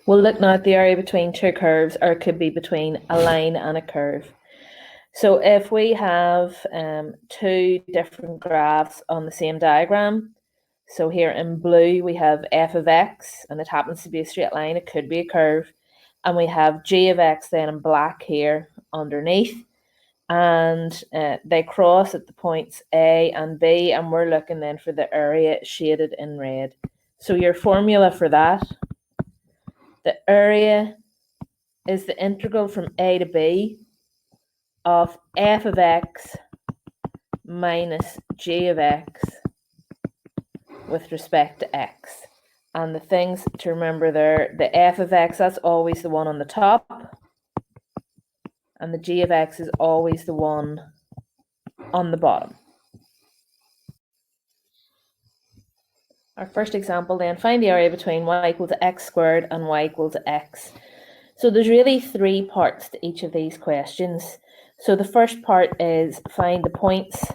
We'll look now at the area between two curves, or it could be between a line and a curve. So if we have two different graphs on the same diagram, so here in blue we have f of x, and it happens to be a straight line, it could be a curve, and we have g of x then in black here underneath, and they cross at the points A and B, and we're looking then for the area shaded in red. So your formula for that, the area is the integral from A to B of f of x minus g of x with respect to x. And the things to remember there, the f of x, that's always the one on the top, and the g of x is always the one on the bottom. Our first example then, find the area between y equals x squared and y equals x. So there's really three parts to each of these questions. So the first part is find the points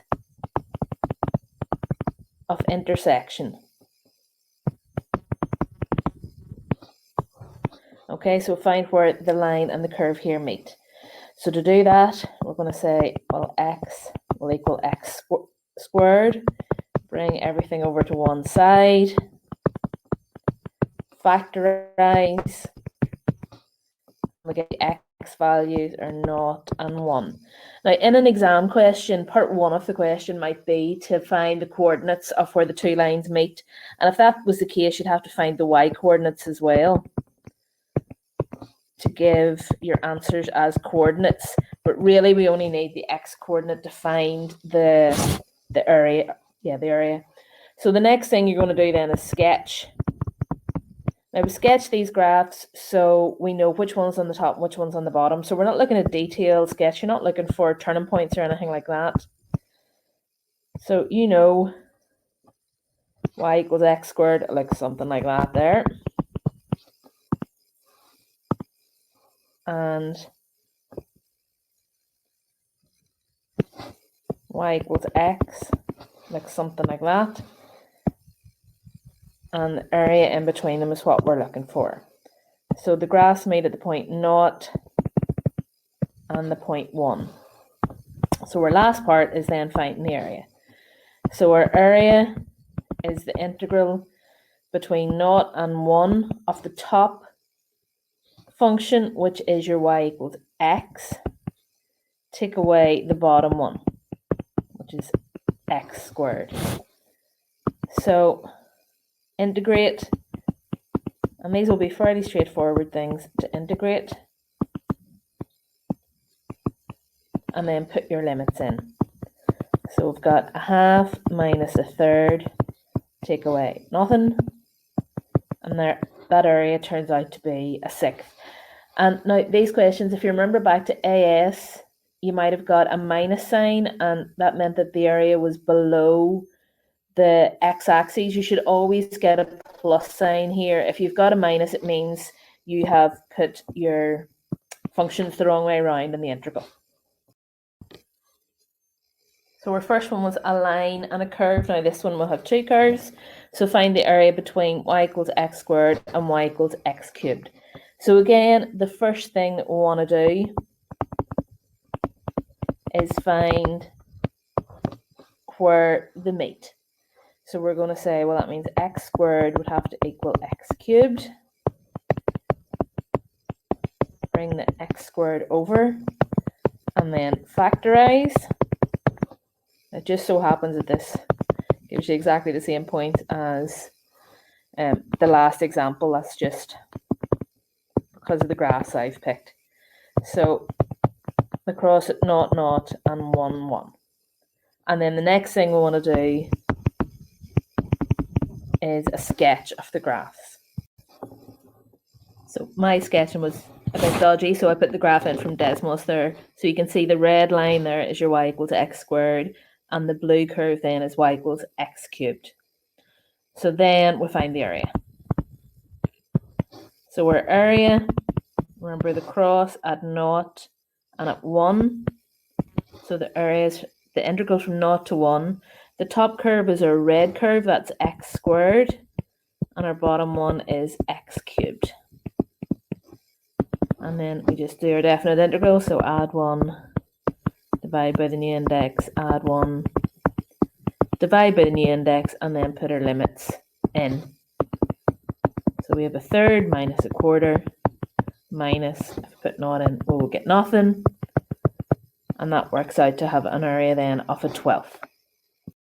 of intersection. Okay, so find where the line and the curve here meet. So to do that, we're going to say, well, x will equal x squared. Bring everything over to one side. Factorize. We get the x values are 0 and 1. Now, in an exam question, part one of the question might be to find the coordinates of where the two lines meet. And if that was the case, you'd have to find the y coordinates as well to give your answers as coordinates. But really, we only need the x coordinate to find the area. Yeah, the area. So the next thing you're going to do then is sketch. Now we sketch these graphs so we know which one's on the top and which one's on the bottom. So we're not looking at detailed sketch. You're not looking for turning points or anything like that. So you know y equals x squared, like something like that there. And y equals x, like something like that. And the area in between them is what we're looking for. So the graphs meet at the point 0 and the point 1. So our last part is then finding the area. So our area is the integral between 0 and 1 of the top function, which is your y equals x. Take away the bottom one, which is x squared. So integrate, and these will be fairly straightforward things to integrate, and then put your limits in. So we've got a half minus a third, take away nothing, and there, that area turns out to be a sixth. And now these questions, if you remember back to AS, you might have got a minus sign, and that meant that the area was below the x-axis. You should always get a plus sign here. If you've got a minus, it means you have put your functions the wrong way around in the integral. So our first one was a line and a curve. Now this one will have two curves. So find the area between y equals x squared and y equals x cubed. So again, the first thing that we want to do is find where they meet. So we're going to say, well, that means x squared would have to equal x cubed. Bring the x squared over and then factorize. It just so happens that this gives you exactly the same point as the last example. That's just because of the graphs I've picked. So across at 0, 0 and 1, 1. And then the next thing we want to do is a sketch of the graphs. So my sketching was a bit dodgy, so I put the graph in from Desmos there. So you can see the red line there is your y equals x squared, and the blue curve then is y equals x cubed. So then we find the area. So our area, remember the cross at 0 and at 1. So the area is the integral from 0 to 1. The top curve is our red curve, that's x squared, and our bottom one is x cubed. And then we just do our definite integral. So add 1, divide by the new index, add 1, divide by the new index, and then put our limits in. So we have a third minus a quarter minus, if I put naught in, we'll get nothing. And that works out to have an area then of a 12th.